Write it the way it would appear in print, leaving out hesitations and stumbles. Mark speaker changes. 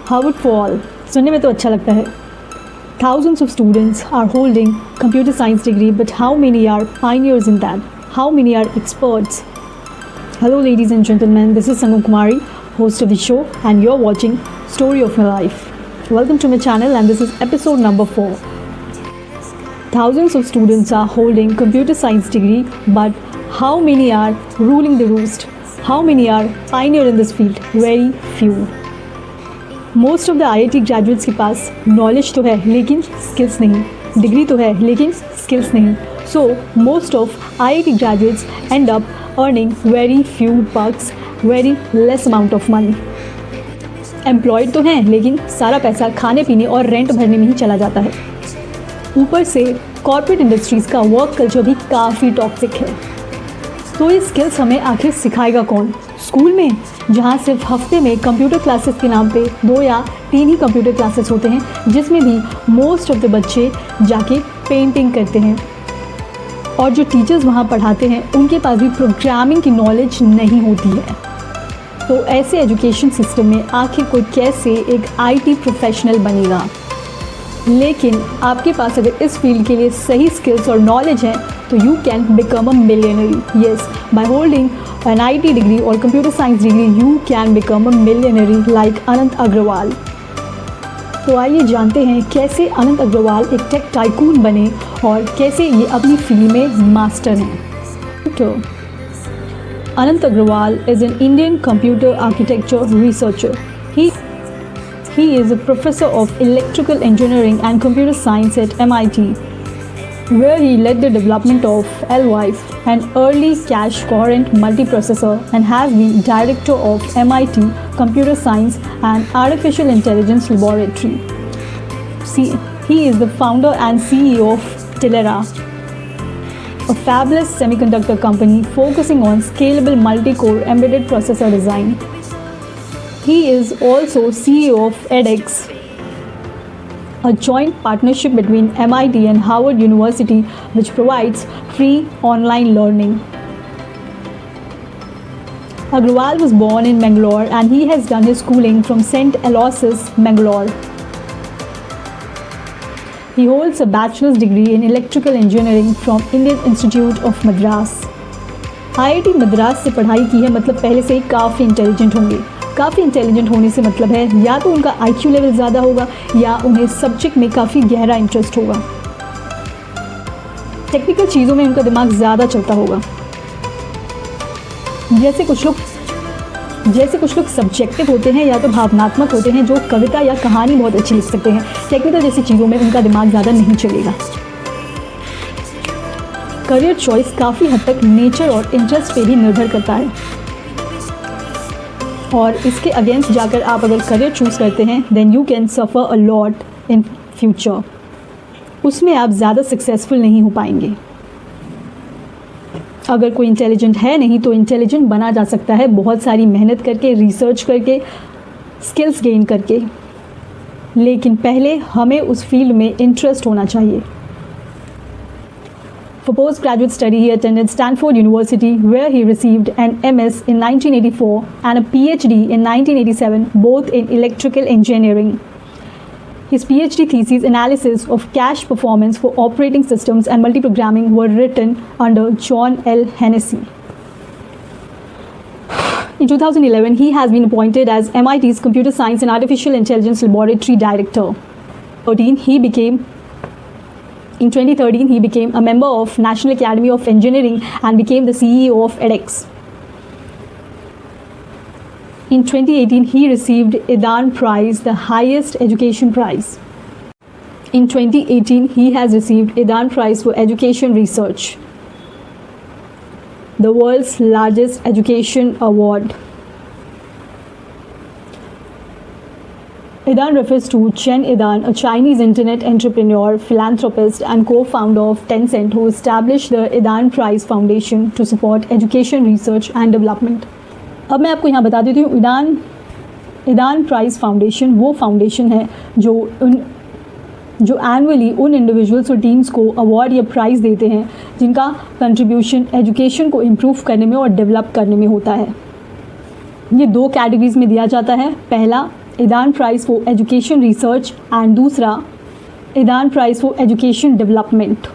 Speaker 1: Harvard for all. सुनने में तो अच्छा लगता है. Thousands of students are holding computer science degree, but how many are pioneers in that? How many are experts? Hello ladies and gentlemen, this is Sangam Kumari, host of the show, and you're watching Story of My Life. Welcome to my channel, and this is episode number 4. Thousands of students are holding computer science degree, but how many are ruling the roost? How many are pioneer in this field? Very few. Most of the IIT graduates के पास knowledge तो है लेकिन skills नहीं, degree तो है लेकिन skills नहीं. So most of IIT graduates end up earning very few bucks, very less amount of money. Employed तो हैं लेकिन सारा पैसा खाने पीने और रेंट भरने में ही चला जाता है. ऊपर से कॉर्पोरेट इंडस्ट्रीज़ का वर्क कल्चर भी काफ़ी टॉक्सिक है. तो ये स्किल्स हमें आखिर सिखाएगा कौन? स्कूल में, जहाँ सिर्फ हफ्ते में कंप्यूटर क्लासेस के नाम पे 2 या 3 ही कंप्यूटर क्लासेस होते हैं, जिसमें भी मोस्ट ऑफ द बच्चे जाके पेंटिंग करते हैं. और जो टीचर्स वहाँ पढ़ाते हैं उनके पास भी प्रोग्रामिंग की नॉलेज नहीं होती है. तो ऐसे एजुकेशन सिस्टम में आखिर कोई कैसे एक IT प्रोफेशनल बनेगा? लेकिन आपके पास अगर इस फील्ड के लिए सही स्किल्स और नॉलेज है तो you can become a millionaire. Yes, by holding an IT degree or computer science degree you can become a millionaire like अनंत अग्रवाल. तो आइए जानते हैं कैसे अनंत अग्रवाल एक टेक टाइकून बने और कैसे ये अपनी फील्ड में मास्टर हैं. तो अनंत Agarwal is an Indian computer architecture researcher. He is a professor of electrical engineering and computer science at MIT, where he led the development of LWIFE, an early cache coherent multiprocessor, and has been director of MIT Computer Science and Artificial Intelligence Laboratory. He is the founder and CEO of Tilera, a fabless semiconductor company focusing on scalable multi-core embedded processor design. He is also CEO of edX, a joint partnership between MIT and Harvard University, which provides free online learning. Agrawal was born in Bangalore and he has done his schooling from St. Aloysius, Bangalore. He holds a bachelor's degree in electrical engineering from Indian Institute of Madras. IIT Madras से पढ़ाई की है मतलब पहले से ही काफ़ी intelligent होंगे. काफ़ी इंटेलिजेंट होने से मतलब है या तो उनका IQ लेवल ज़्यादा होगा या उन्हें सब्जेक्ट में काफ़ी गहरा इंटरेस्ट होगा. टेक्निकल चीज़ों में उनका दिमाग ज़्यादा चलता होगा. जैसे कुछ लोग सब्जेक्टिव होते हैं या तो भावनात्मक होते हैं, जो कविता या कहानी बहुत अच्छी लिख सकते हैं. टेक्निकल जैसी चीज़ों में उनका दिमाग ज़्यादा नहीं चलेगा. करियर चॉइस काफ़ी हद तक नेचर और इंटरेस्ट पे भी निर्भर करता है. और इसके अगेंस्ट जाकर आप अगर करियर चूज़ करते हैं then you can suffer a lot in future. उसमें आप ज़्यादा सक्सेसफुल नहीं हो पाएंगे. अगर कोई इंटेलिजेंट है नहीं तो इंटेलिजेंट बना जा सकता है बहुत सारी मेहनत करके, रिसर्च करके, स्किल्स गेन करके. लेकिन पहले हमें उस फील्ड में इंटरेस्ट होना चाहिए. For postgraduate study, he attended Stanford University, where he received an MS in 1984 and a PhD in 1987, both in electrical engineering. His PhD thesis analysis of cache performance for operating systems and multiprogramming were written under John L. Hennessy. In 2011, he has been appointed as MIT's Computer Science and Artificial Intelligence Laboratory Director. In 2013, he became a member of National Academy of Engineering and became the CEO of edX. In 2018, he received Edan Prize, the highest education prize. In 2018, he has received Edan Prize for Education Research, the world's largest education award. Edan refers to Chen Edan, a Chinese internet entrepreneur, philanthropist, and co-founder of Tencent, who established the Edan Prize Foundation to support education research and development. अब मैं आपको यहाँ बता देती हूँ, ईदान price foundation वो foundation है जो एनुअली उन इंडिविजुअल्स और टीम्स को अवार्ड या प्राइज़ देते हैं जिनका कंट्रीब्यूशन एजुकेशन को इम्प्रूव करने में और डेवलप करने में होता है। ये दो कैटेगरीज़ में दिया जाता है। पहला, Yidan prize for education research and दूसरा Yidan prize for education development.